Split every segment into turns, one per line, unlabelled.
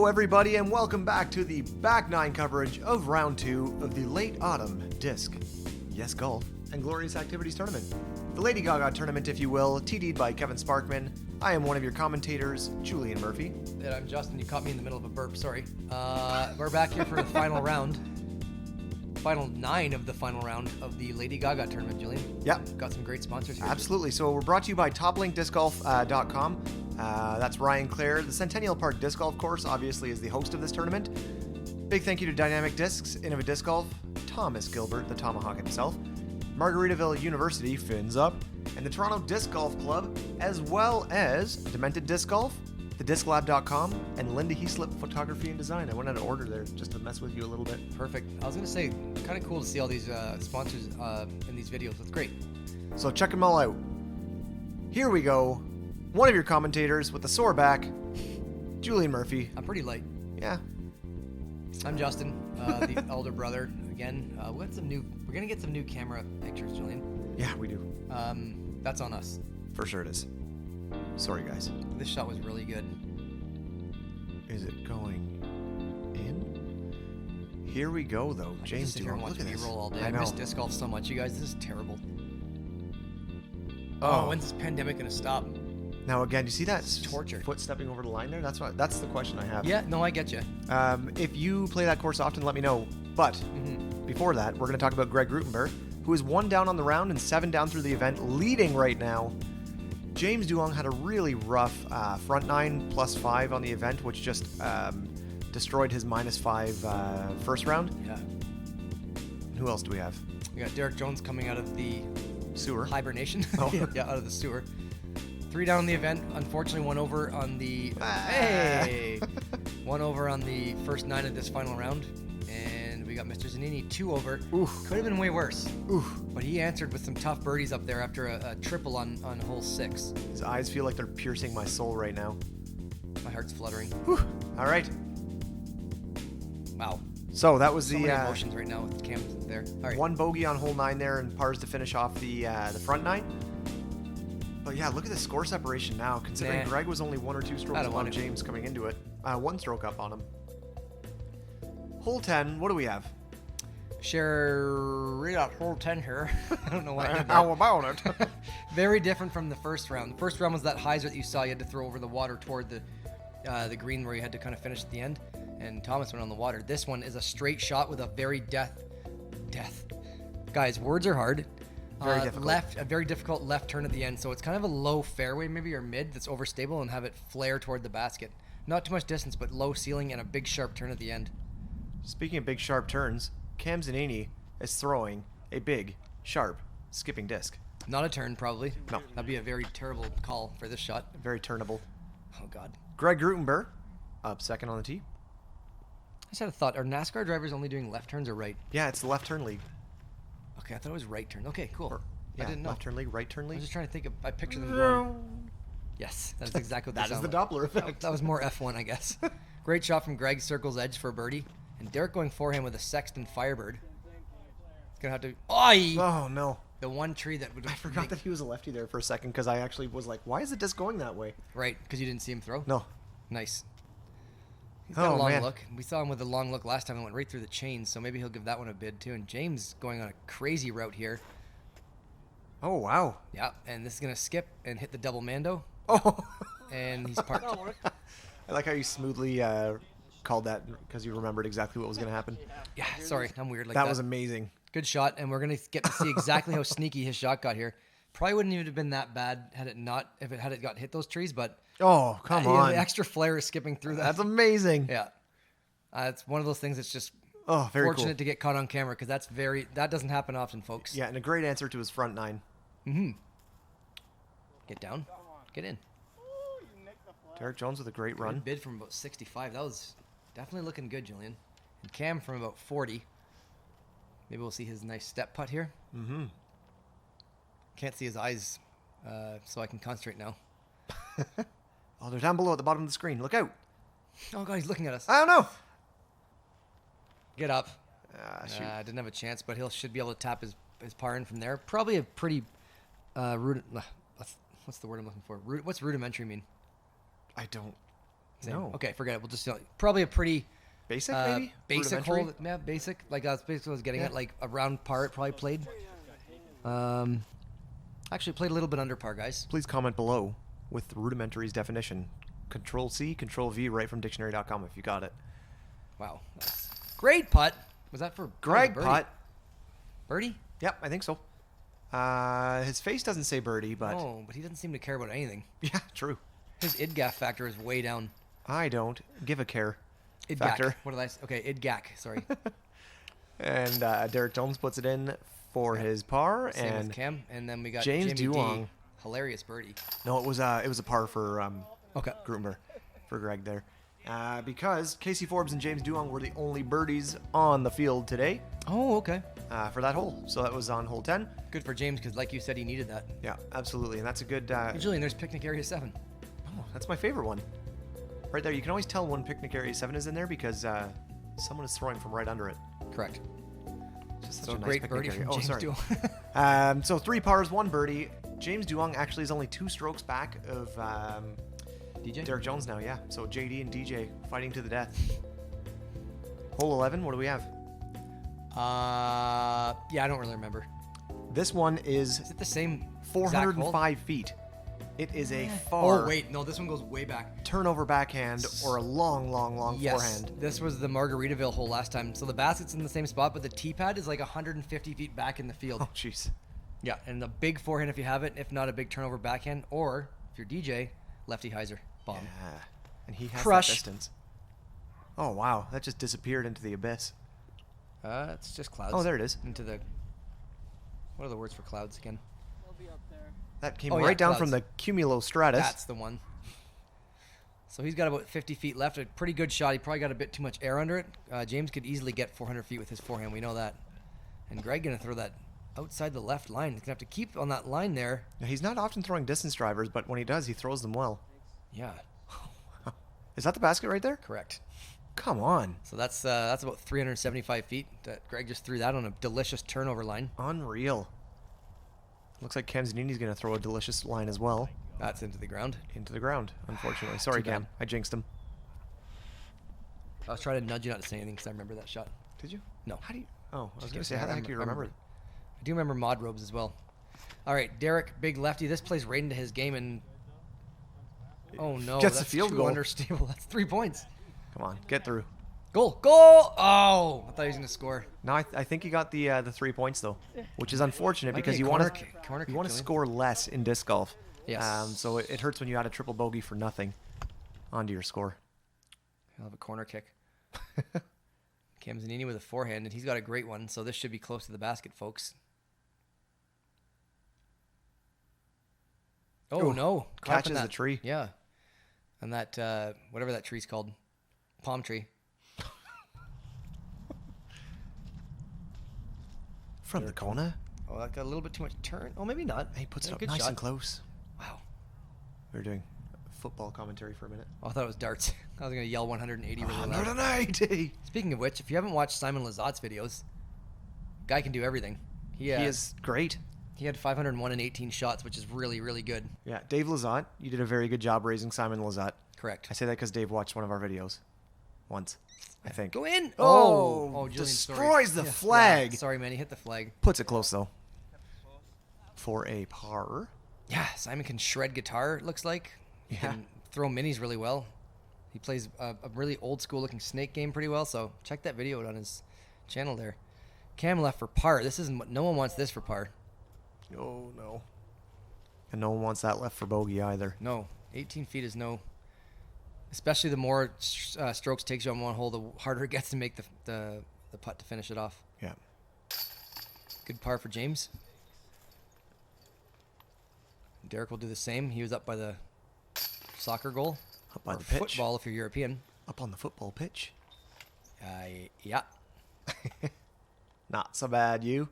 everybody, and welcome back to the back nine coverage of round 2 of the late autumn disc, yes, golf, and glorious activities tournament. The Lady Gaga tournament, if you will, TD'd by Kevin Sparkman. I am one of your commentators, Julian Murphy.
And I'm Justin. You caught me in the middle of a burp, sorry. We're back here for the final round. Final 9 of the final round of the Lady Gaga tournament, Julian.
Yep.
Got some great sponsors here.
Absolutely. So we're brought to you by toplinkdiscgolf.com. That's Ryan Clare. The Centennial Park Disc Golf Course obviously is the host of this tournament. Big thank you to Dynamic Discs, Innova Disc Golf, Thomas Gilbert, the Tomahawk himself, Margaritaville University, fins up, and the Toronto Disc Golf Club, as well as Demented Disc Golf, thedisclab.com, and Linda Heaslip Photography and Design. I went out of order there just to mess with you a little bit.
Perfect. I was going to say, kind of cool to see all these sponsors in these videos. That's great.
So check them all out. Here we go. One of your commentators with the sore back, Julian Murphy.
I'm pretty light.
Yeah.
I'm Justin, the elder brother. Again, we're going to get some new camera pictures, Julian.
Yeah, we do.
That's on us.
For sure it is. Sorry, guys.
This shot was really good.
Is it going in? Here we go, though. James
sit here and watch me roll all day. I
know.
miss disc golf so much, you guys. This is terrible.
Oh,
when's this pandemic going to stop?
Now again, you see that
torture.
Foot stepping over the line there? That's the question I have.
Yeah, no, I get you.
If you play that course often, let me know. But before that, we're going to talk about Greg Grootenboer, who is 1 down on the round and 7 down through the event, leading right now. James Duong had a really rough front 9 plus 5 on the event, which just destroyed his -5 first round.
Yeah.
Who else do we have?
We got Derek Jones coming out of the
sewer
hibernation.
Oh.
Yeah, out of the sewer. 3 down on the event. Unfortunately, 1 over on the hey, 1 over on the first 9 of this final round, and we got Mr. Zanini 2 over.
Oof.
Could have been way worse.
Oof.
But he answered with some tough birdies up there after a triple on hole 6.
His eyes feel like they're piercing my soul right now.
My heart's fluttering.
Whew. All right.
Wow.
So that was
So many emotions right now with Cam there. All right.
1 bogey on hole 9 there and pars to finish off the front 9. But yeah, look at the score separation now, considering Greg was only 1 or 2 strokes up on James coming into it. 1 stroke up on him. Hole 10, what do we have?
Read out hole 10 here. I don't know why I did that.
How about it?
Very different from the first round. The first round was that hyzer that you saw. You had to throw over the water toward the green where you had to kind of finish at the end. And Thomas went on the water. This one is a straight shot with a very death. Guys, words are hard.
Very difficult.
A very difficult left turn at the end. So it's kind of a low fairway, maybe, or mid that's overstable, and have it flare toward the basket. Not too much distance, but low ceiling and a big sharp turn at the end.
Speaking of big sharp turns, Cam Zanini is throwing a big, sharp, skipping disc.
Not a turn, probably.
No.
That'd be a very terrible call for this shot.
Very turnable.
Oh, God.
Greg Grootenboer, up second on the tee.
I just had a thought. Are NASCAR drivers only doing left turns or right?
Yeah, it's the left turn league.
Okay, I thought it was right turn. Okay, cool.
Yeah,
I didn't know.
left turn league, right turn
I
league.
was just trying to think of, I picture them going. Yes, that's exactly what
That is the Doppler effect.
That was more F1, I guess. Great shot from Greg, circles edge for a birdie. And Derek going forehand with a Sexton Firebird. It's going to have to...
Oh, no.
The one tree that would...
I forgot that he was a lefty there for a second because I actually was like, why is the disc going that way?
Right, because you didn't see him throw?
No.
Nice. He's got a long
man.
look. We saw him with a long look last time and went right through the chains, so maybe he'll give that one a bid too. And James going on a crazy route here.
Oh, wow.
Yeah, and this is going to skip and hit the double Mando.
Oh.
And he's parked.
I like how you smoothly called that because you remembered exactly what was going to happen.
Yeah, sorry, I'm weird like that.
That was amazing.
Good shot, and we're going to get to see exactly how sneaky his shot got here. Probably wouldn't even have been that bad had it got hit those trees, but...
Oh, come on.
The extra flair is skipping through that.
That's amazing.
Yeah. It's one of those things that's just
very
fortunate
cool
to get caught on camera because that doesn't happen often, folks.
Yeah, and a great answer to his front 9.
Mm-hmm. Get down. Get in.
Derek Jones with a great run.
Good bid from about 65. That was definitely looking good, Julian. And Cam from about 40. Maybe we'll see his nice step putt here.
Mm-hmm.
Can't see his eyes, so I can concentrate now.
Oh, they're down below at the bottom of the screen. Look out.
Oh, God, he's looking at us.
I don't know.
Get up.
Shoot.
Didn't have a chance, but should be able to tap his par in from there. Probably a pretty what's the word I'm looking for? What's rudimentary mean?
I don't
Same.
No.
Okay, forget it. We'll just probably a pretty
Basic, maybe?
basic
Rudimentary?
hole. Yeah, basic. Like that's basically what I was getting
Yeah.
at. Like around par, it probably played. Actually played a little bit under par, guys.
Please comment below with rudimentary's definition. Control C, Control V, right from dictionary.com if you got it.
Wow, that's great putt. Was that for
Greg
birdie?
putt.
Birdie?
Yep, I think so. His face doesn't say birdie, but
Oh, but he doesn't seem to care about anything.
yeah, true.
His idgaf factor is way down.
I don't give a care
Idgak.
factor.
What did I say? Okay, idgak. Sorry.
And Derek Jones puts it in for his par,
Same
and
with Cam. And then we got
James
Jimmy
Duong.
D. Hilarious birdie.
no, it was a par for
Okay.
Grootenboer for Greg there. Because Casey Forbes and James Duong were the only birdies on the field today
Oh, okay.
for that hole. So that was on hole 10.
Good for James because, like you said, he needed that.
Yeah, absolutely. And that's a good...
Hey, Julian, there's picnic area 7.
oh, that's my favorite one. Right there. You can always tell when picnic area 7 is in there because someone is throwing from right under it.
Correct.
Just such
So
a nice
great
picnic
birdie
area.
from
Oh,
James
sorry.
Duong.
So 3 pars, 1 birdie. James Duong actually is only 2 strokes back of
DJ?
Derek Jones now, yeah. So JD and DJ fighting to the death. Hole 11, what do we have?
Yeah, I don't really remember.
This one is
Is it the same exact hole?
405 feet. It is a far
Oh, wait. No, this one goes way back.
turnover backhand or a long, long, long
Yes,
forehand.
this was the Margaritaville hole last time. So the basket's in the same spot, but the tee pad is like 150 feet back in the field.
Oh, jeez.
Yeah, and the big forehand if you have it, if not a big turnover backhand, or if you're DJ, lefty hyzer, bomb.
Yeah. And he has
Crush.
that distance. Oh, wow. That just disappeared into the abyss.
It's just clouds.
Oh, there it is.
Into the. What are the words for clouds again?
That came
Oh, yeah,
right down from the
clouds.
cumulostratus.
That's the one. So he's got about 50 feet left. A pretty good shot. He probably got a bit too much air under it. James could easily get 400 feet with his forehand. We know that. And Greg gonna throw that outside the left line. He's gonna have to keep on that line there.
Now, he's not often throwing distance drivers, but when he does, he throws them well.
Yeah,
Is that the basket right there?
correct.
Come on.
So that's about 375 feet. That Greg just threw that on a delicious turnover line.
Unreal. Looks like Cam Zanini's going to throw a delicious line as well
That's into the ground.
into the ground, unfortunately. Sorry,
Too bad.
Cam. I jinxed him.
I was trying to nudge you not to say anything because I remember that shot.
Did you?
No.
How do you... Oh, I was
Just
going to say,
kidding.
how the heck do you remember it?
I do remember mod robes as well. All right, Derek, big lefty. This plays right into his game, and oh no,
Gets the
that's
field
too
goal.
understable. That's 3 points.
Come on, get through.
Goal! Oh, I thought he was gonna score.
No, I think he got the 3 points, though, which is unfortunate
Might
because
be a
you want
corner kick,
to
Julian.
score less in disc golf.
Yes.
So it hurts when you add a triple bogey for nothing onto your score.
He'll have a corner kick. Cam Zanini with a forehand, and he's got a great one. So this should be close to the basket, folks. Oh
Ooh,
no! Caught up in
catches
that-
the tree.
Yeah, and that whatever that tree's called, palm tree.
From the corner.
Oh, that got a little bit too much turn. Oh, maybe not.
He puts
Yeah,
it up
good
nice
shot.
and close.
Wow.
We were doing football commentary for a minute.
Oh, I thought it was darts. I was gonna yell 180 really loud.
180!
Speaking of which, if you haven't watched Simon Lazat's videos, guy can do everything.
He is great.
He had 501 and 18 shots, which is really, really good.
Yeah, Dave Lazat, you did a very good job raising Simon Lazat.
Correct.
I say that because Dave watched one of our videos. Once, I think.
Go in.
Oh,
Julian,
destroys
sorry.
the flag.
Yeah, sorry, man. He hit the flag.
Puts it close, though. For a par.
Yeah, Simon can shred guitar, it looks like. He
Yeah.
can throw minis really well. He plays a really old school looking snake game pretty well, so check that video out on his channel there. Cam left for par. This isn't what no one wants this for par.
Oh, no. And no one wants that left for bogey either.
No, 18 feet is no. Especially the more strokes takes you on one hole, the harder it gets to make the putt to finish it off.
Yeah.
Good par for James. Derek will do the same. He was up by the soccer goal.
Up by
Or
the pitch.
football if you're European.
Up on the football pitch.
Yeah.
Not so bad, you.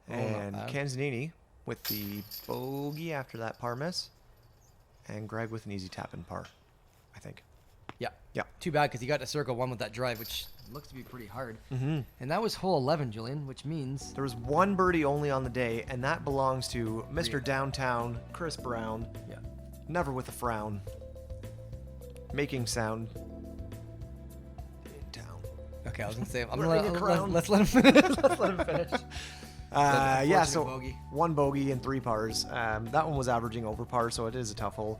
Oh, not
And
bad.
Cam Zanini with the bogey after that par miss. And Greg with an easy tap in par, I think.
Yeah.
Yeah.
Too bad because he got to circle one with that drive, which looks to be pretty hard.
Mm-hmm.
And that was hole 11, Julian, which means
There was one birdie only on the day, and that belongs to Mr. Downtown, Chris Brown.
yeah.
Never with a frown. making sound in town.
Okay, I was gonna say
Wearing a crown.
let's let him finish. Let's let him finish.
Yeah, so
bogey.
1 bogey and 3 pars. That one was averaging over par, so it is a tough hole.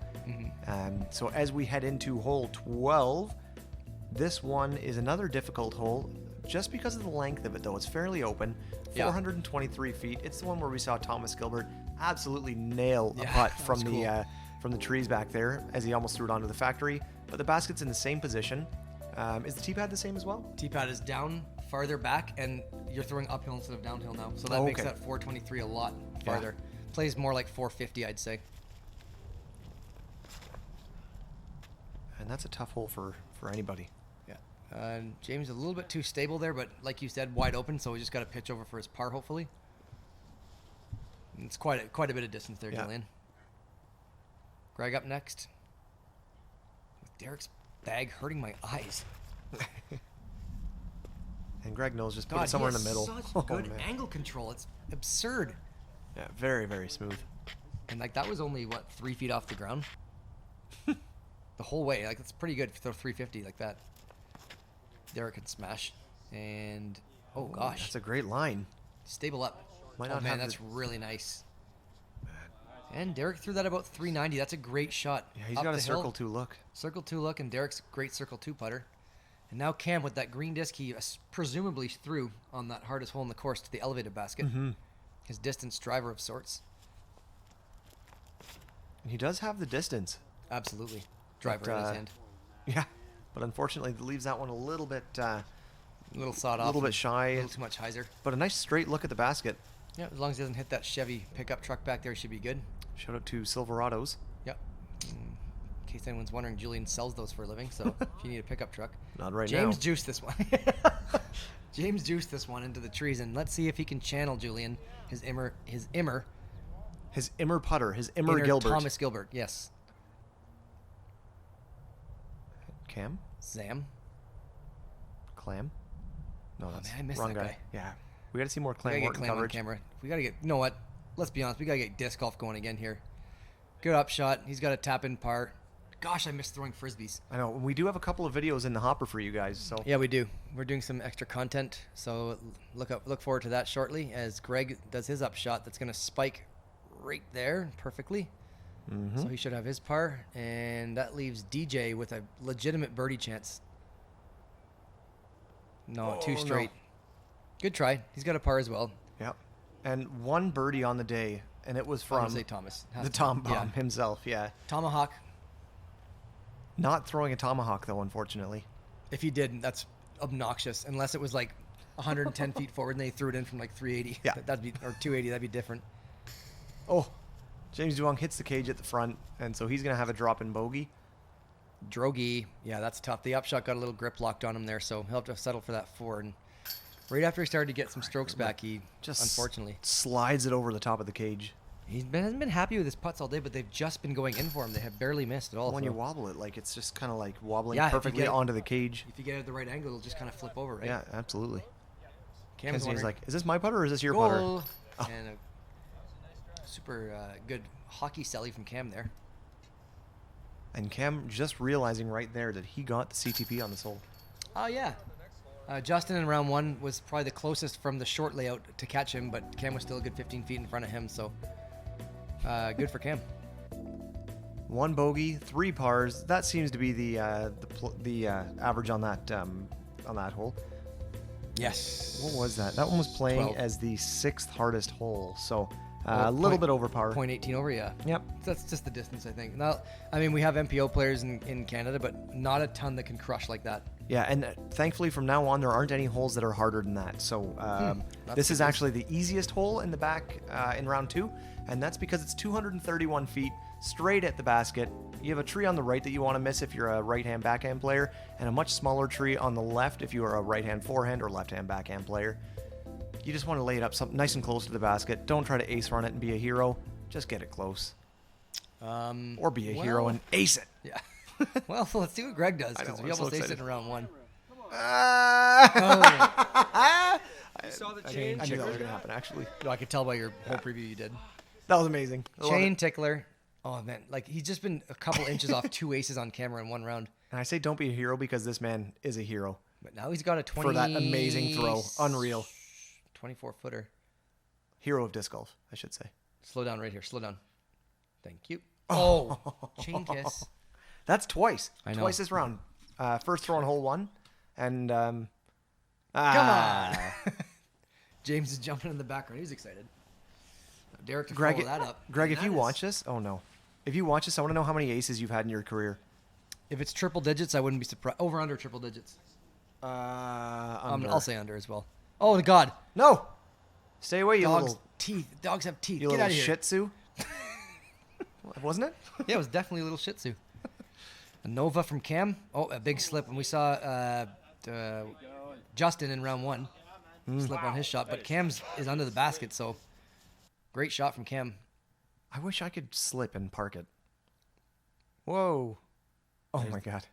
So as we head into hole 12, this one is another difficult hole, just because of the length of it, though. It's fairly open, 423 feet. It's the one where we saw Thomas Gilbert absolutely nail a putt from the trees back there as he almost threw it onto the factory. But the basket's in the same position. Is the tee pad the same as well?
Tee pad is down farther back, and you're throwing uphill instead of downhill now, so that makes that 423 a lot farther. Plays more like 450, I'd say.
And that's a tough hole for anybody.
Yeah. James a little bit too stable there, but like you said, wide open, so we just got to pitch over for his par, hopefully. And it's quite a bit of distance there, Julian. Greg up next. With Derek's bag hurting my eyes.
And Greg knows, just put it somewhere in the middle.
Such good angle control. It's absurd.
Yeah, very, very smooth.
And like that was only what, 3 feet off the ground? The whole way. Like that's pretty good if you throw 350 like that. Derek can smash. And oh gosh.
That's a great line.
Stable up.
Might
Oh
not
man,
have
that's really nice. And Derek threw that about 390. That's a great shot.
Yeah, he's
up
got a
the hill.
circle 2 look.
Circle 2 look, and Derek's great circle 2 putter. And now Cam with that green disc he presumably threw on that hardest hole in the course to the elevated basket. His distance driver of sorts.
And he does have the distance.
Absolutely. Driver in his hand.
Yeah. But unfortunately, it leaves that one a little bit
A little sawed off.
a little bit shy.
A little too much hyzer.
But a nice straight look at the basket.
Yeah, as long as he doesn't hit that Chevy pickup truck back there, he should be good.
Shout out to Silverados.
Yep. In case anyone's wondering, Julian sells those for a living, so if you need a pickup truck.
Not right
James
now.
juiced this one. James juiced this one into the trees, and let's see if he can channel Julian, his Immer
putter, his Immer
inner
Gilbert.
Thomas Gilbert, yes.
Cam?
Zam.
Clam? No, that's
man, I missed
wrong
that
guy.
guy.
Yeah. We got to see more
We
Clam
gotta get
Morton
Clam on
coverage.
camera. We gotta get. You know what? Let's be honest. We gotta get disc golf going again here. Good up shot. He's got a tap in par. Gosh, I miss throwing frisbees.
I know. We do have a couple of videos in the hopper for you guys. So
Yeah, we do. We're doing some extra content, so look forward to that shortly as Greg does his up shot. That's gonna spike right there perfectly. So he should have his par, and that leaves DJ with a legitimate birdie chance. No, two straight.
No.
Good try. He's got a par as well.
Yep. And 1 birdie on the day, and it was
I'm
from
gonna say Thomas.
the Tom Bomb himself. Yeah.
Tomahawk.
Not throwing a tomahawk though, unfortunately.
If he did, that's obnoxious. Unless it was like 110 feet forward and they threw it in from like 380.
Yeah.
That'd be, or 280. That'd be different.
Oh, James Duong hits the cage at the front, and so he's gonna have a drop in bogey.
Drogi. Yeah, that's tough. The upshot got a little grip locked on him there, so he'll have to settle for that 4. And right after he started to get some strokes back, he
Just
unfortunately
slides it over the top of the cage.
hasn't been happy with his putts all day, but they've just been going in for him. They have barely missed at all.
When
so
you wobble it, like it's just kind of like wobbling
Yeah, if you
perfectly
get it-
onto the cage.
if you get it at the right angle, it'll just kind of flip over, right?
Yeah, absolutely.
Cam's
He's
wondering,
like, "Is this my putter or is this your putter?"
goal.
Oh.
And a super good hockey celly from Cam there.
And Cam just realizing right there that he got the CTP on this hole.
Oh, yeah. Justin in round 1 was probably the closest from the short layout to catch him, but Cam was still a good 15 feet in front of him, so good for Cam.
1 bogey, 3 pars. That seems to be the average on that hole.
Yes.
What was that? That one was playing
12.
as the 6th hardest hole, so a little bit over par.
0.18 over, yeah.
Yep.
That's just the distance, I think. Now, I mean, we have MPO players in Canada, but not a ton that can crush like that.
Yeah, and thankfully from now on there aren't any holes that are harder than that. So this is actually the easiest hole in the back in round 2, and that's because it's 231 feet straight at the basket. You have a tree on the right that you want to miss if you're a right-hand backhand player, and a much smaller tree on the left if you are a right-hand forehand or left-hand backhand player. You just want to lay it up nice and close to the basket. Don't try to ace run it and be a hero. Just get it close. Or be a hero and ace it.
Yeah. Well, let's see what Greg does, because
know,
we
I'm so
almost aced it
excited.
in round 1.
I
saw the
chain
knew that was
tickler.
going to happen, actually.
No, I could tell by your whole preview you did.
That was amazing. I love
Chain
it.
tickler. Oh, man. Like, he's just been a couple inches off 2 aces on camera in 1 round.
And I say don't be a hero because this man is a hero.
But now he's got a 20...
For that amazing throw. Unreal.
24-footer.
Hero of disc golf, I should say.
Slow down right here. Slow down. Thank you. Oh, chain kiss.
That's twice.
I know.
Twice this round. First throw on hole 1. And,
Come on. James is jumping in the background. He's excited. Derek to follow that up.
Greg, if you watch this... Oh, no. If you watch this, I want to know how many aces you've had in your career.
If it's triple digits, I wouldn't be surprised. Over, under triple digits.
Under.
I'll say under as well. Oh, God.
No. Stay away, you
Dogs'
little...
teeth. Dogs have teeth.
You
Get
little
out of here.
shih tzu. Wasn't it?
Yeah, it was definitely a little shih tzu. A Nova from Cam. Oh, a big slip. And we saw Justin in round 1 slip on his shot. But Cam's is under the basket, so great shot from Cam.
I wish I could slip and park it. Whoa. Oh, my God.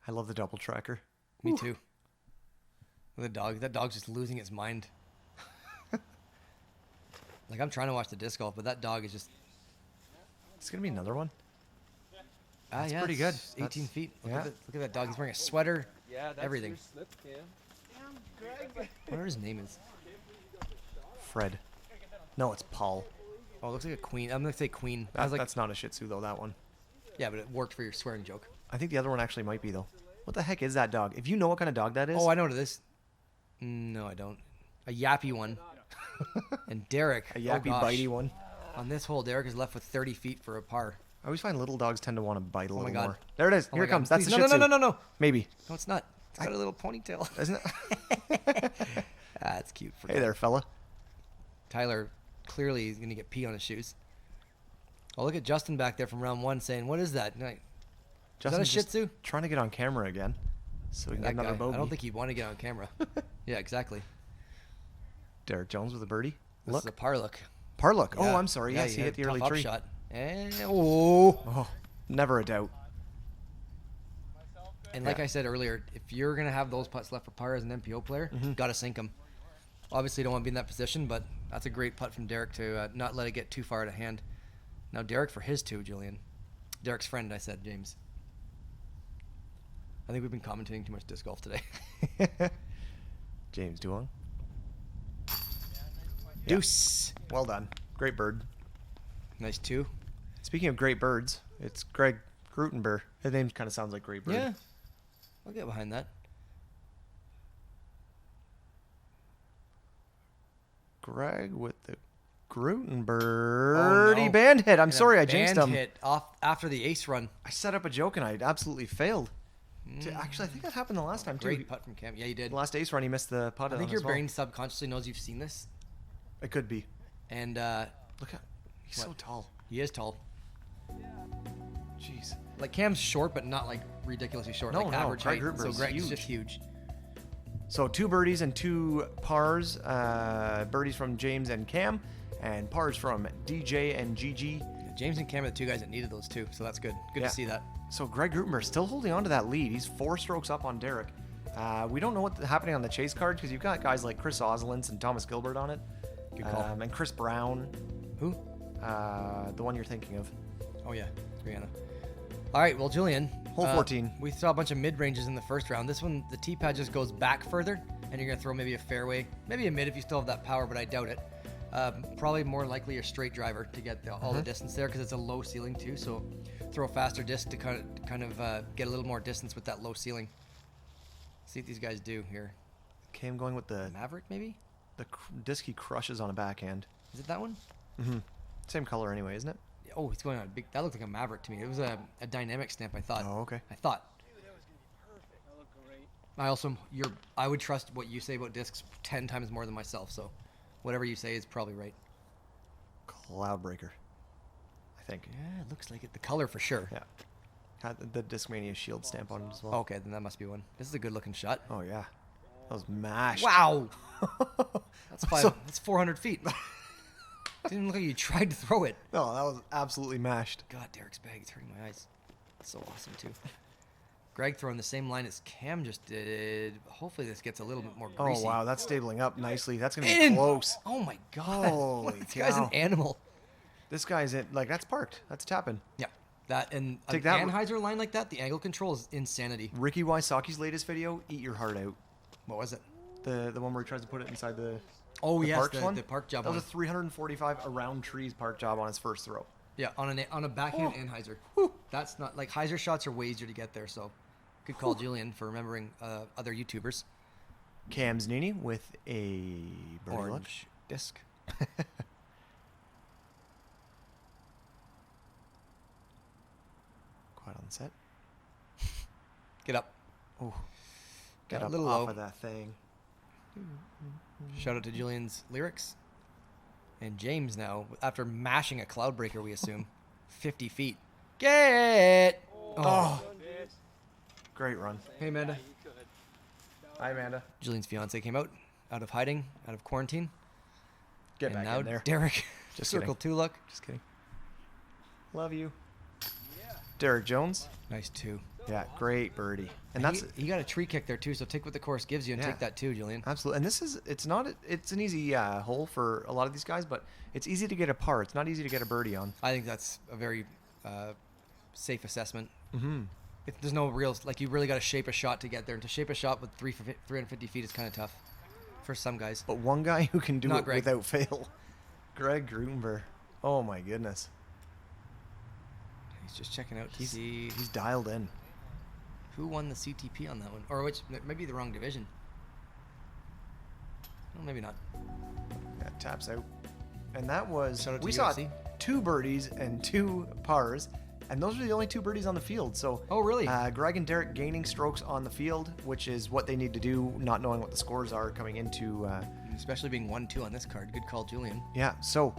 I love the double tracker.
Me too. The dog. That dog's just losing its mind. Like, I'm trying to watch the disc golf, but that dog is just...
It's going to be another one.
That's
pretty good.
18 feet. Look
yeah.
at that dog. He's wearing a sweater.
Yeah, that's
everything.
your slip, Cam.
I wonder what his name is.
Fred. No, it's Paul.
Oh, it looks like a queen. I'm going to say queen.
That's not a shih tzu, though, that one.
Yeah, but it worked for your swearing joke.
I think the other one actually might be, though. What the heck is that dog? If you know what kind of dog that is...
Oh, I know what it is. No, I don't. A yappy one. And Derek.
A yappy, bitey one.
On this hole, Derek is left with 30 feet for a par.
I always find little dogs tend to want to bite a little
God.
more. There it is.
Oh
Here
my
it comes.
God.
That's
Please.
the shih tzu.
No.
Maybe.
No, it's not. It's got a little ponytail.
Isn't it?
That's cute.
Hey there, fella.
Tyler clearly is going to get pee on his shoes. Oh, look at Justin back there from round 1 saying, what is that? Is that a shih tzu?
Trying to get on camera again. So we can get another bogey.
I don't think he'd want to get on camera. Yeah, exactly.
Derek Jones with a birdie.
This
Look.
is a par look.
Par look.
Yeah.
Oh, I'm sorry.
Yeah,
Yes, he hit the early
tough
tree.
Shot. And,
Oh, never a doubt.
And like I said earlier, if you're going to have those putts left for par as an MPO player, got to sink them. Obviously, you don't want to be in that position, but that's a great putt from Derek to not let it get too far out of hand. Now, Derek for his 2, Julian. Derek's friend, I said, James. I think we've been commentating too much disc golf today.
James Duong.
Deuce.
Well done. Great bird.
Nice 2.
Speaking of great birds, it's Greg Grootenboer. His name kind of sounds like great bird.
Yeah. I'll get behind that.
Greg with the Grootenboer
no.
band hit. I'm
And
sorry,
a
I jinxed
band
him.
hit off after the ace run.
I set up a joke and I absolutely failed. Actually, I think that happened the last time too.
Great putt from Cam. Yeah, you did.
The last ace run, he missed the putt.
I think
on
your
as well.
brain subconsciously knows you've seen this.
It could be.
And
Look at he's so tall.
he is tall.
Jeez.
Like Cam's short, but not like ridiculously short.
No,
like
no,
average
Greg
height.
Gruber
So
is
Greg's
huge.
just huge.
So 2 birdies and 2 pars. Birdies from James and Cam, and pars from DJ and Gigi.
James and Cam are the 2 guys that needed those 2, so that's good. Good
Yeah.
to see that.
So Greg Grootenboer still holding on to that lead. He's 4 strokes up on Derek. We don't know what's happening on the chase card because you've got guys like Chris Oslins and Thomas Gilbert on it.
Good call.
And Chris Brown,
Who?
the one you're thinking of.
Oh yeah, Brianna. All right, well Julian.
Hole 14.
We saw a bunch of mid ranges in the first round. This one, the tee pad just goes back further, and you're gonna throw maybe a fairway, maybe a mid if you still have that power, but I doubt it. Probably more likely a straight driver to get all the distance there because it's a low ceiling too. So throw a faster disc to kind of get a little more distance with that low ceiling. See what these guys do here.
Okay, I'm going with the
Maverick maybe?
disc he crushes on a backhand.
Is it that one?
Same color anyway, isn't it?
Oh, he's going on a big. That looked like a Maverick to me. It was a dynamic stamp. I thought.
Oh, okay.
I thought.
That was gonna be perfect. That looked great.
I also I would trust what you say about discs 10 times more than myself. So, whatever you say is probably right.
Cloudbreaker, I think.
Yeah, it looks like it. The color for sure.
Yeah. Had the Discmania shield stamp on it as well.
Okay, then that must be one. This is a good looking shot.
Oh yeah. That was mashed.
Wow. That's
So-
That's 400 feet. Didn't look like you tried to throw it.
No, that was absolutely mashed.
God, Derek's bag is hurting my eyes. So awesome too. Greg throwing the same line as Cam just did. Hopefully this gets a little bit more greasy.
Oh wow, that's stabling up nicely. That's gonna be
In!
close.
Oh my God.
Holy
This guy's an
cow.
animal.
This guy's in, like, that's parked. That's tapping.
Yeah. That and
Take
an
that.
Anheuser line like that, the angle control is insanity.
Ricky Wysaki's latest video, eat your heart out.
What was it?
The one where he tries to put it inside the
Oh,
the
yes,
parks one?
the park job
That was
one.
a 345 around trees park job on his first throw.
Yeah, on a backhand Anheuser. That's not like Heiser shots are way easier to get there. So, good call, Julian, for remembering other YouTubers.
Cam Zanini with a birdie look.
Orange disc.
Quiet on set.
Get up.
Oh,
Got
get
a
up
little
off
low.
of that thing.
Shout out to Julian's lyrics. And James now, after mashing a cloud breaker, we assume, 50 feet. Get! Oh.
Great run.
Hey, Amanda.
Hi, Amanda.
Julian's fiance came out of hiding, out of quarantine.
Get
And
back
now
in there.
Derek,
Just
circle
kidding.
2 look.
Just kidding. Love you. Derek Jones.
Nice 2.
Yeah, great birdie. And that's
he got a tree kick there too, so take what the course gives you and
Yeah.
take that too, Julian.
absolutely. And this is, it's not, it's an easy hole for a lot of these guys, but it's easy to get a par. It's not easy to get a birdie on.
I think that's a very safe assessment.
Mm-hmm.
There's no real, like, you really got to shape a shot to get there. And to shape a shot with 350 feet is kind of tough for some guys.
But one guy who can do
Not
it
Greg.
without fail, Greg Grootenboer. Oh my goodness.
He's just checking out to see
He's dialed in.
who won the CTP on that one. Or which, maybe the wrong division. Well, maybe not.
Yeah, taps out. And that was,
Shout out to
we saw
UFC.
2 birdies and 2 pars, and those were the only 2 birdies on the field. So,
Oh, really?
Greg and Derek gaining strokes on the field, which is what they need to do, not knowing what the scores are coming into.
Especially being 1-2 on this card. Good call, Julian.
Yeah, so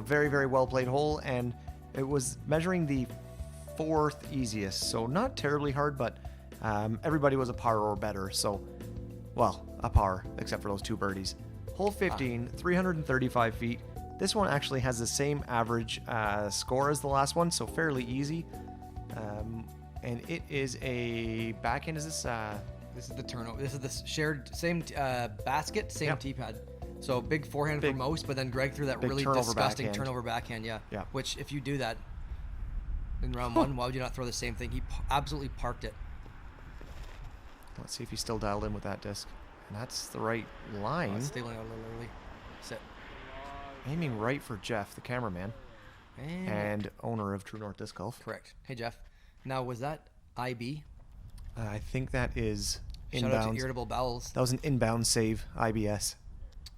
very, very well played hole, and it was measuring the 4th easiest, so not terribly hard, but everybody was a par or better. So, well, a par, except for those 2 birdies. Hole 15, 335 feet. This one actually has the same average score as the last one, so fairly easy. And it is a backhand. Is this?
This is the turnover. This is the shared same basket, same
Yep.
tee pad. So big forehand
Big-
for most, but then Greg threw that
big
really
turnover
disgusting
backhand.
turnover backhand. Yeah.
Yeah.
Which, if you do that in round 1, why would you not throw the same thing? He absolutely parked it.
Let's see if he's still dialed in with that disc. And that's the right line.
Stealing out a little early. Sit.
Aiming right for Jeff, the cameraman and owner of True North Disc Golf.
Correct. Hey, Jeff. Now, was that IB?
I think that is
Shout out to
inbound.
Irritable Bowels.
That was an inbound save, IBS.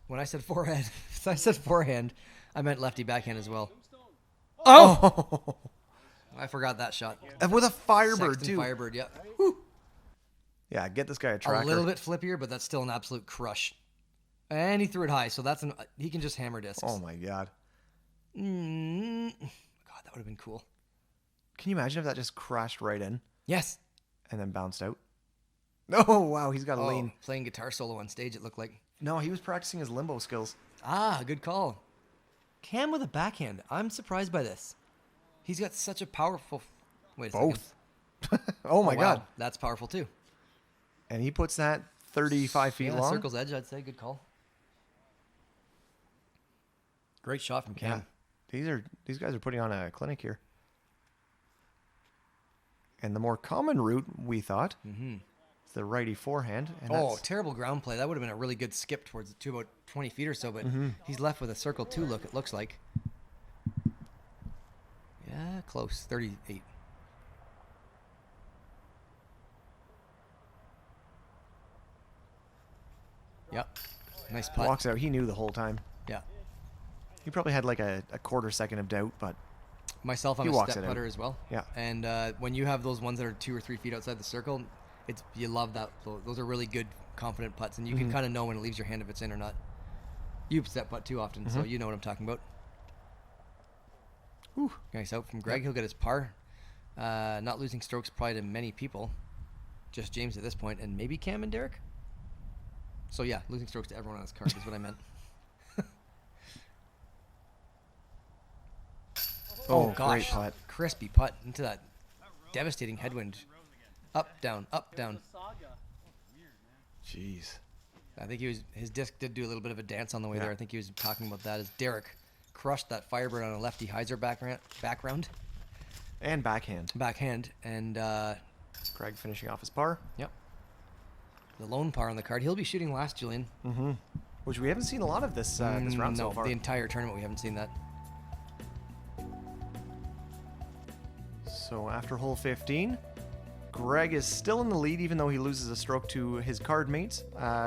When I said forehand, I meant lefty backhand as well.
Oh!
I forgot that shot.
And with a Firebird,
Sexton
too.
Firebird, yeah.
Yeah, get this guy a tracker.
A little bit flippier, but that's still an absolute crush. And he threw it high, so he can just hammer discs.
Oh, my God.
God, that would have been cool.
Can you imagine if that just crashed right in
Yes.
and then bounced out? Oh, wow, he's got a lean.
Playing guitar solo on stage, it looked like.
No, he was practicing his limbo skills.
Ah, good call. Cam with a backhand. I'm surprised by this. He's got such a powerful... Wait a second.
Both. Oh, my
wow.
God.
That's powerful, too.
And he puts that 35 feet
Yeah,
long.
circle's edge, I'd say. Good call. Great shot from Cam.
Yeah. These guys are putting on a clinic here. And the more common route, we thought, is the righty forehand. And that's-
Terrible ground play. That would have been a really good skip towards to about 20 feet or so, but he's left with a circle 2 look, it looks like. Yeah, close. 38. Yep. Nice putt.
walks out. He knew the whole time.
Yeah.
He probably had like a quarter second of doubt, but
Myself, I'm
He
a
walks
step
it out.
putter as well.
Yeah.
And when you have those ones that are 2 or 3 feet outside the circle, you love that. Those are really good, confident putts, and you can kind of know when it leaves your hand if it's in or not. You step putt too often, so you know what I'm talking about.
whew,
Nice out from Greg. He'll get his par. Not losing strokes probably to many people. Just James at this point, and maybe Cam and Derek. So yeah, losing strokes to everyone on this card is what I meant.
Oh,
gosh.
great putt.
Crispy putt into that devastating headwind. Up, down, up, down.
Jeez.
I think his disc did do a little bit of a dance on the way
Yeah.
there. I think he was talking about that as Derek crushed that Firebird on a lefty hyzer background.
And backhand.
Backhand. And
Greg finishing off his par.
yep. The lone par on the card. He'll be shooting last, Julian.
Mm-hmm. Which we haven't seen a lot of this this round
no,
so far.
the entire tournament we haven't seen that.
So after hole 15, Greg is still in the lead even though he loses a stroke to his card mates.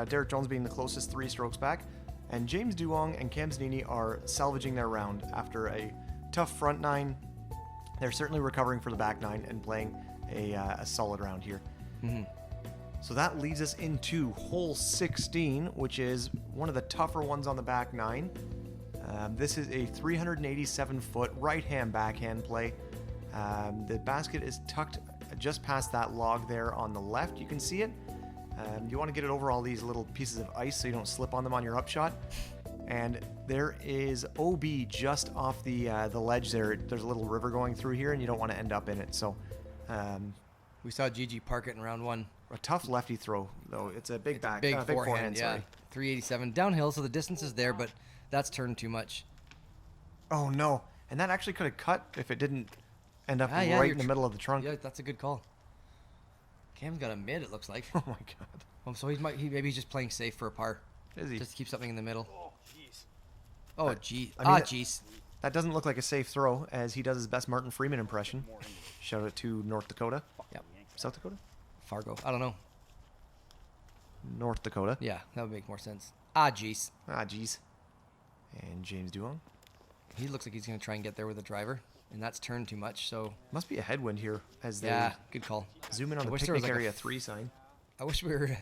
Derek Jones being the closest 3 strokes back. And James Duong and Cam Zanini are salvaging their round after a tough front 9. They're certainly recovering for the back 9 and playing a solid round here.
Mm-hmm.
So that leads us into hole 16, which is one of the tougher ones on the back 9. This is a 387-foot right-hand backhand play. The basket is tucked just past that log there on the left. You can see it. You want to get it over all these little pieces of ice so you don't slip on them on your upshot. And there is OB just off the ledge there. There's a little river going through here, and you don't want to end up in it. So
we saw Gigi park it in round 1.
a tough lefty throw, though. It's a big back,
Big
big
forehand, yeah.
sorry.
387 downhill, so the distance is there, but that's turned too much.
Oh no! And that actually could have cut if it didn't end up
Yeah,
right in the middle of the trunk.
Yeah, that's a good call. Cam's got a mid, it looks like.
Oh my god!
Oh, so maybe he's just playing safe for a par.
Is he?
Just to keep something in the middle.
Oh, jeez.
Oh, gee.
I mean,
Jeez.
That doesn't look like a safe throw, as he does his best Martin Freeman impression. Shout out to North Dakota.
Yep.
South Dakota?
Fargo. I don't know.
North Dakota.
Yeah, that would make more sense. Jeez.
Ah, jeez. And James Duong.
He looks like he's going to try and get there with a driver, and that's turned too much, so...
Must be a headwind here as they
Yeah, good call.
zoom in on
I
the
wish there was
picnic
like a
area 3 sign.
I wish we were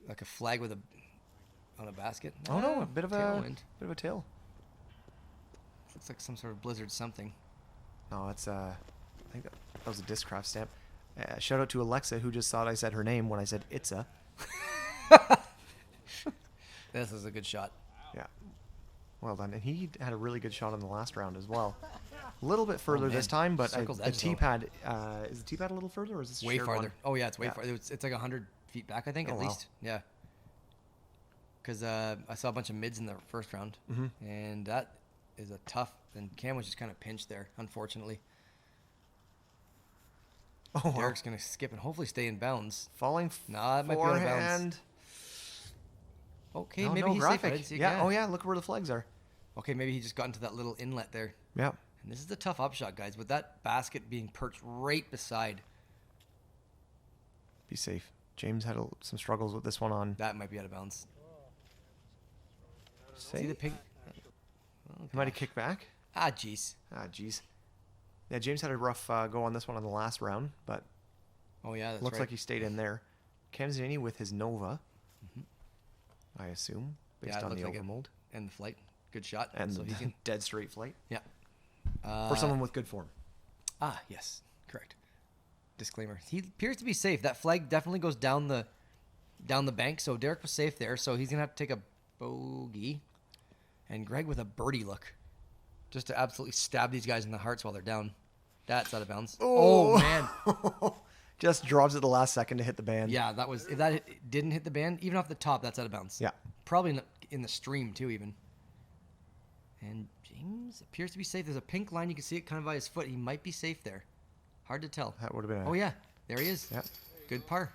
like a flag with on a basket.
Oh no, a bit of
tailwind.
a tail.
Looks like some sort of blizzard something.
No, it's I think that was a Discraft stamp. Shout out to Alexa, who just thought I said her name when I said Itza.
This is a good shot.
Yeah, well done. And he had a really good shot in the last round as well. A little bit further
man.
this time, but
Circle's
the
edge,
tee
though.
pad is the tee pad a little further, or is this
Way
shared
farther.
one?
Oh yeah, it's way
Yeah.
farther. It's like 100 feet back, I think,
Oh,
at
wow.
least. Yeah. Because I saw a bunch of mids in the first round, and that is a tough. And Cam was just kind of pinched there, unfortunately.
Oh, wow.
Derek's gonna skip and hopefully stay in bounds.
Falling
Nah, it might be out of bounds.
forehand.
Okay,
No,
maybe
no
he's
graphic.
safe. I didn't see it.
Yeah. Oh yeah. Look where the flags are.
Okay, maybe he just got into that little inlet there.
Yeah.
And this is the tough upshot, guys, with that basket being perched right beside.
Be safe. James had some struggles with this one on.
That might be out of bounds. See
Safe.
the pink?
He might have kicked back.
Jeez.
Ah, jeez. Yeah, James had a rough go on this one on the last round, but
Oh yeah, that's
looks
right.
like he stayed in there. Cam Zanini with his Nova, I assume, based
Yeah, it
on
looks
the
like it.
overmold.
And the flight, good shot.
And
so he can.
dead straight flight.
Yeah.
For someone with good form.
Yes, correct. Disclaimer: he appears to be safe. That flag definitely goes down the bank, so Derek was safe there. So he's gonna have to take a bogey, and Greg with a birdie look, just to absolutely stab these guys in the hearts while they're down. That's out of bounds. Oh man!
Just drops at the last second to hit the band.
Yeah, that was if that didn't hit the band, even off the top, that's out of bounds.
Yeah.
Probably in the stream too, even. And James appears to be safe. There's a pink line. You can see it kind of by his foot. He might be safe there. Hard to tell.
That would have been
Oh yeah, there he is.
Yeah.
Good par.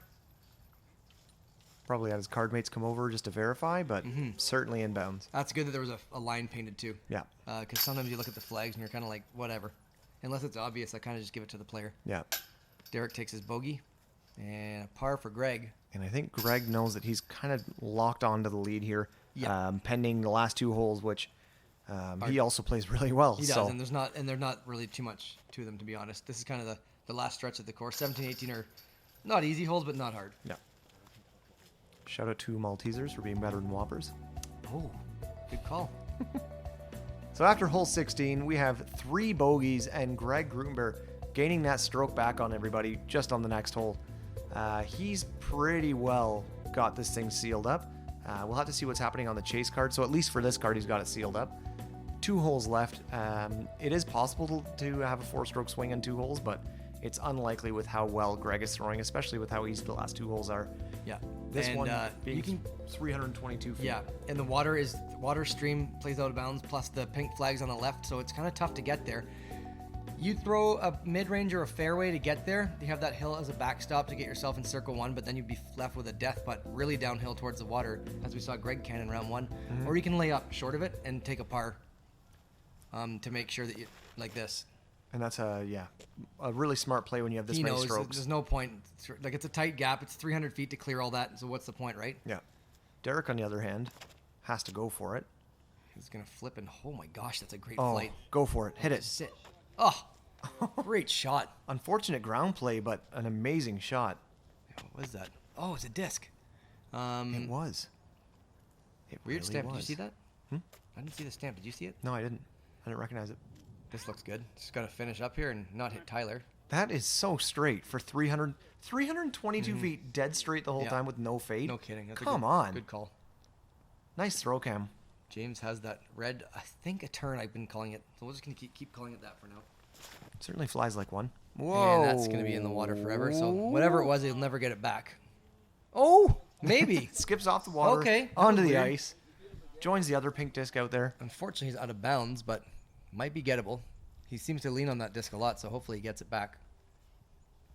Probably had his card mates come over just to verify, but certainly in bounds.
That's good that there was a line painted too.
Yeah.
Because sometimes you look at the flags and you're kind of like, whatever. Unless it's obvious, I kind of just give it to the player.
Yeah.
Derek takes his bogey. And a par for Greg.
And I think Greg knows that he's kind of locked onto the lead here,
Yeah.
pending the last 2 holes, which he also plays really well.
He does,
so.
and they're not really too much to them, to be honest. This is kind of the last stretch of the course. 17, 18 are not easy holes, but not hard.
Yeah. Shout out to Maltesers for being better than Whoppers.
Oh, good call.
So after hole 16, we have 3 bogeys and Greg Grootenboer gaining that stroke back on everybody just on the next hole. He's pretty well got this thing sealed up. We'll have to see what's happening on the chase card. So at least for this card, he's got it sealed up. 2 holes left. It is possible to have a 4-stroke swing in 2 holes, but it's unlikely with how well Greg is throwing, especially with how easy the last 2 holes are.
Yeah.
This
and,
one being
you can
322 feet.
Yeah, and the water stream plays out of bounds, plus the pink flag's on the left, so it's kind of tough to get there. You throw a mid-range or a fairway to get there. You have that hill as a backstop to get yourself in circle 1, but then you'd be left with a death putt really downhill towards the water, as we saw Greg can in round 1. Or you can lay up short of it and take a par to make sure that you, like this.
And that's a really smart play when you have this
He
many
knows
strokes.
there's no point. Like, it's a tight gap. It's 300 feet to clear all that, so what's the point, right?
Yeah. Derek, on the other hand, has to go for it.
He's going to flip and, oh my gosh, that's a great
Oh,
flight.
go for it. Hit it.
Sit. Oh, great shot.
Unfortunate ground play, but an amazing shot.
What was that? Oh, it's a disc.
It was. It
Weird
really
stamp.
was.
Did you see that? I didn't see the stamp. Did you see it?
No, I didn't. I didn't recognize it.
This looks good. Just got to finish up here and not hit Tyler.
That is so straight for 322 feet dead straight the whole
Yeah.
time with no fade.
No kidding. That's
Come
a good,
on.
Good call.
Nice throw, Cam.
James has that red, I think a turn I've been calling it. So we're just going to keep calling it that for now.
Certainly flies like one. Whoa.
And that's going to be in the water forever. So whatever it was, he'll never get it back. Oh, maybe.
Skips off the water.
Okay, that
Onto
was
the
weird.
ice. Joins the other pink disc out there.
Unfortunately, he's out of bounds, but might be gettable. He seems to lean on that disc a lot, so hopefully he gets it back.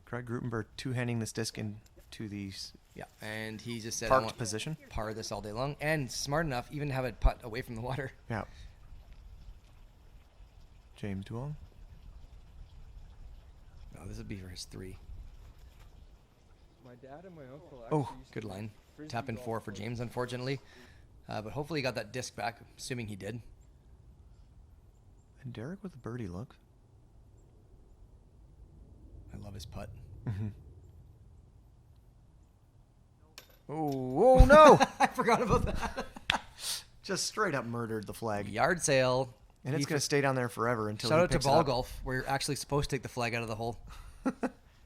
Greg Grootenboer two-handing this disc into the
Yeah, and he just said, I
parked
want
position.
par this all day long. And smart enough, even have it putt away from the water.
Yeah. James Duong.
No, this would be for his 3.
My dad and my uncle
Oh,
actually used
Good
to
line.
frisbee
Tap in
golf
4 for
with-
James, unfortunately. But hopefully he got that disc back, assuming he did.
And Derek with a birdie look.
I love his putt.
Oh no!
I forgot about that.
Just straight up murdered the flag.
Yard sale.
And it's
He
going to stay down there forever until
Shout
he
out to
picks it
ball
up.
golf, where you're actually supposed to take the flag out of the hole.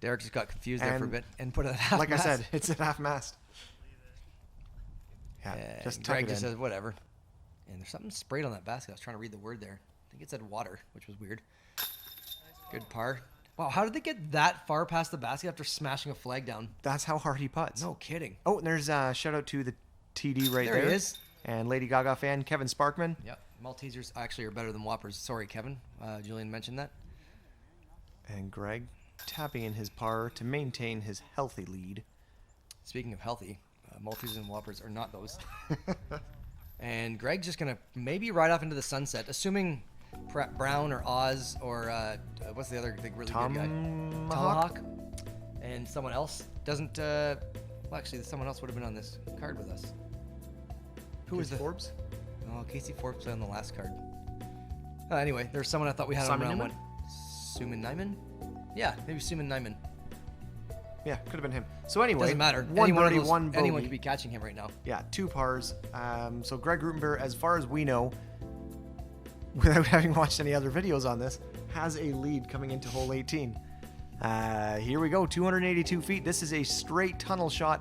Derek just got confused there for a
And
bit and put it at half
Like
mast.
I said, it's at half mast. Yeah, just tuck
Greg
it
just
in.
says whatever. And there's something sprayed on that basket. I was trying to read the word there. I think it said water, which was weird. Good par. Wow, how did they get that far past the basket after smashing a flag down?
That's how hard he putts.
No kidding.
Oh, and there's a shout out to the TD right
There
there.
he is.
And Lady Gaga fan Kevin Sparkman.
Yep. Maltesers actually are better than Whoppers. Sorry, Kevin. Julian mentioned that.
And Greg tapping in his par to maintain his healthy lead.
Speaking of healthy, Maltesers and Whoppers are not those. And Greg's just going to maybe ride off into the sunset, assuming Brown or Oz or what's the other big really good guy?
Tomahawk?
And someone else doesn't. Well, actually, someone else would have been on this card with us. Who was the
Forbes?
Oh, Casey Forbes played on the last card. Anyway, there's someone I thought we had
Simon
on round
Newman?
1. Suman Nyman? Yeah, maybe Suman Nyman.
Yeah, could have been him. So anyway,
Doesn't matter.
One
Any one of
birdie,
those-
one bogey.
Anyone could be catching him right now.
Yeah, 2 pars. So Greg Grootenboer, as far as we know, without having watched any other videos on this, has a lead coming into hole 18. Here we go, 282 feet. This is a straight tunnel shot,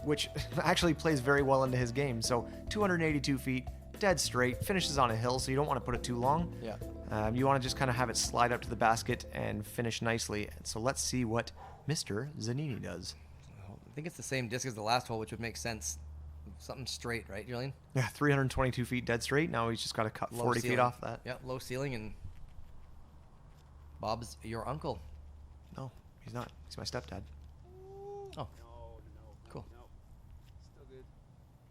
which actually plays very well into his game. So 282 feet, dead straight, finishes on a hill, so you don't want to put it too long.
Yeah.
You want to just kind of have it slide up to the basket and finish nicely. So let's see what Mr. Zanini does.
I think it's the same disc as the last hole, which would make sense. Something straight, right, Julian?
Yeah, 322 feet dead straight. Now he's just got to cut
Low
40 feet
ceiling.
off that.
Yeah, low ceiling, and Bob's your uncle.
No, he's not. He's my stepdad.
Oh, cool.
Still good.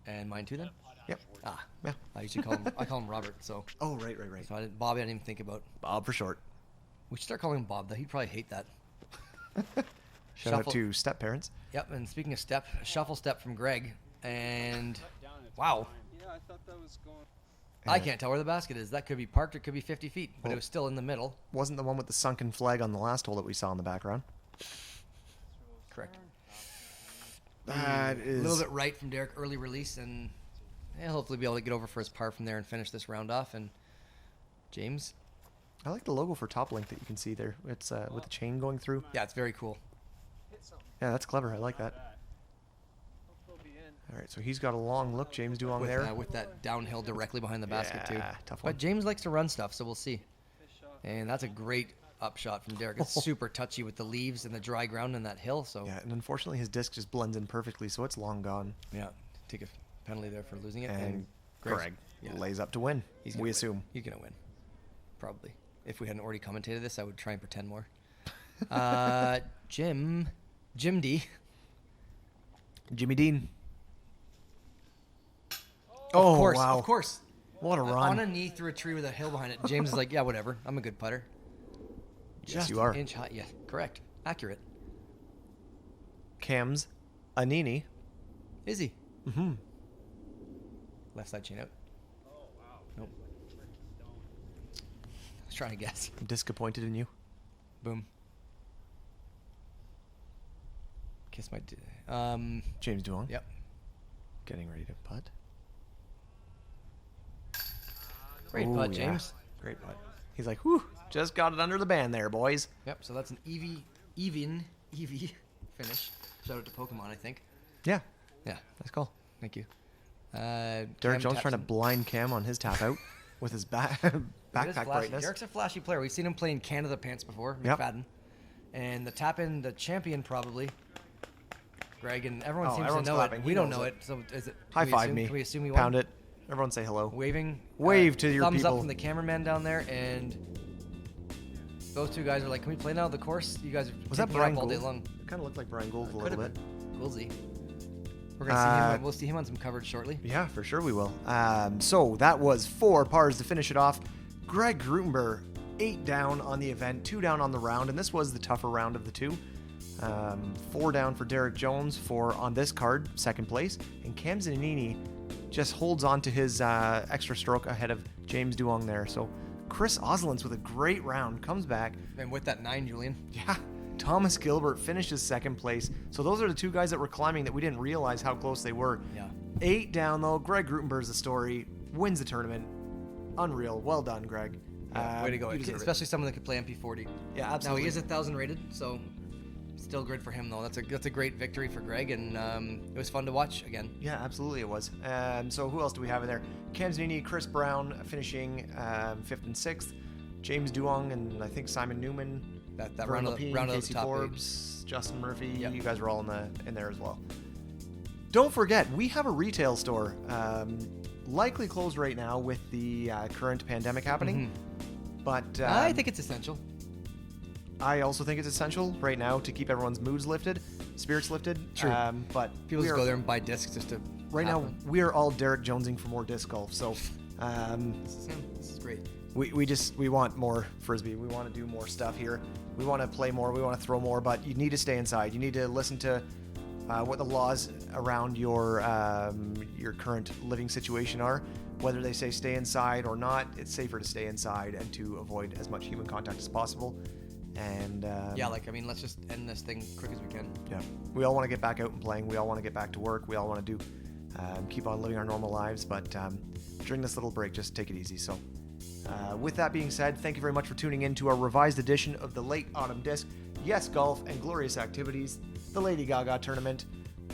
And mine too, then?
Yep.
Ah,
Yeah.
I usually call him. I call him Robert. So,
Oh, right.
so Bob, I didn't even think about.
Bob for short.
We should start calling him Bob, though. He'd probably hate that.
Shout out
Shuffle-
to step parents.
Yep. And speaking of step, a shuffle step from Greg, and
Down it's
wow,
Yeah, I thought that was going.
I can't tell where the basket is. That could be parked, or it could be 50 feet, but
Well-
it was still in the middle.
Wasn't the one with the sunken flag on the last hole that we saw in the background?
Correct.
That
A
is
little bit right from Derek, early release, and he'll hopefully be able to get over for his par from there and finish this round off. And James,
I like the logo for Top Link that you can see there. It's with the chain going through.
yeah, it's very cool.
Hit something.
Yeah, that's clever. I like that.
Hope he'll be in.
All right, so he's got a long look. James Duong
With,
there.
with that downhill directly behind the basket
Yeah,
too.
tough one.
But James likes to run stuff, so we'll see.
Nice shot.
And that's a great upshot from Derek. It's super touchy with the leaves and the dry ground and that hill. So
Yeah, and unfortunately his disc just blends in perfectly, so it's long gone.
yeah, take a penalty there for losing it.
And
Greg's-
Greg
yeah.
lays up to win.
He's gonna
We
win.
assume.
He's gonna win, probably. if we hadn't already commentated this, I would try and pretend more. Jim D.
Jimmy Dean.
Of course,
wow.
of course.
What a
On
run.
a knee through a tree with a hill behind it. James is like, yeah, whatever. I'm a good putter.
Yes,
Just
you are.
an inch high. Yeah, correct. Accurate.
Cam's Anini.
Is he?
Mm-hmm.
Left side chain out.
Oh, wow.
Nope. I was trying to guess.
I'm disappointed in you.
Boom. Kiss my...
James Duong.
Yep.
Getting ready to putt.
Great
Ooh,
putt,
yeah.
James.
Great putt. He's like, whew, just got it under the band there, boys.
Yep, so that's an even finish. Shout out to Pokemon, I think.
Yeah,
Yeah,
nice call.
thank you.
Derek
Cam
Jones
taps
trying to
in.
blind Cam on his tap out with his
It is
backpack
flashy.
brightness.
Derek's a flashy player. We've seen him play in Canada Pants before,
Yep.
McFadden. And the tap-in, the champion probably, Greg, and everyone
Oh,
seems to
everyone's
know
clapping.
it.
He
We don't
knows
know
it.
it. So is it?
High
can we
five
assume-
me.
Can we assume he
Pound
won?
it. Everyone say hello.
Waving.
Wave to your
thumbs
people.
up from the cameraman down there, and those two guys are like, "Can we play now? The course, you guys are
Was that
taking it
Brian
up all day
Gould?
long."
It kind of looked like Brian Gould a
Could
little
have
bit.
been. Goolsy. We're gonna see him.
Uh,
We'll see him on some coverage shortly.
Yeah, for sure we will. So that was 4 pars to finish it off. Greg Grootenboer, 8 down on the event, 2 down on the round, and this was the tougher round of the 2. 4 down for Derek Jones for, on this card, 2nd place. And Cam Zanini just holds on to his extra stroke ahead of James Duong there. So Chris Oslins with a great round comes back.
And with that 9, Julian.
Yeah, Thomas Gilbert finishes 2nd place. So those are the 2 guys that were climbing that we didn't realize how close they were.
Yeah.
8 down though. Greg Grutenberg's the story. Wins the tournament. Unreal. Well done, Greg.
Yeah, way to go.
You deserve it.
Especially someone that could play MP40.
Yeah,
Now
absolutely.
he is 1,000 rated, so still good for him though. That's a great victory for Greg, and it was fun to watch again.
Yeah, absolutely it was. So who else do we have in there? Cam Zanini, Chris Brown finishing 5th and 6th. James Duong and I think Simon Newman.
That
Vern
round of
Lapine,
the
Casey
top 8.
Forbes, Justin Murphy.
Yep.
You guys were all in there as well. Don't forget, we have a retail store. Likely closed right now with the current pandemic happening. But
I think it's essential.
I also think it's essential right now to keep everyone's moods lifted, spirits lifted.
True.
But
People
we
just
are-
go there and buy discs just to.
Right
have
now,
them.
we are all Derek Jonesing for more disc golf. So
This is great.
we want more frisbee. We want to do more stuff here. We want to play more. We want to throw more. But you need to stay inside. You need to listen to what the laws around your current living situation are. Whether they say stay inside or not, it's safer to stay inside and to avoid as much human contact as possible. And
let's just end this thing quick as we can.
yeah, we all want to get back out and playing. We all want to get back to work. We all want to keep on living our normal lives. But during this little break, just take it easy. So with that being said, thank you very much for tuning in to our revised edition of the Late Autumn Disc. Yes, golf and glorious activities. The Lady Gaga tournament.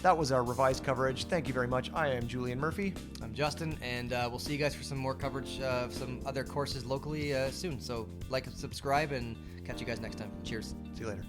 That was our revised coverage. Thank you very much. I am Julian Murphy.
I'm Justin, and we'll see you guys for some more coverage of some other courses locally soon. So like and subscribe, and catch you guys next time. Cheers.
See you later.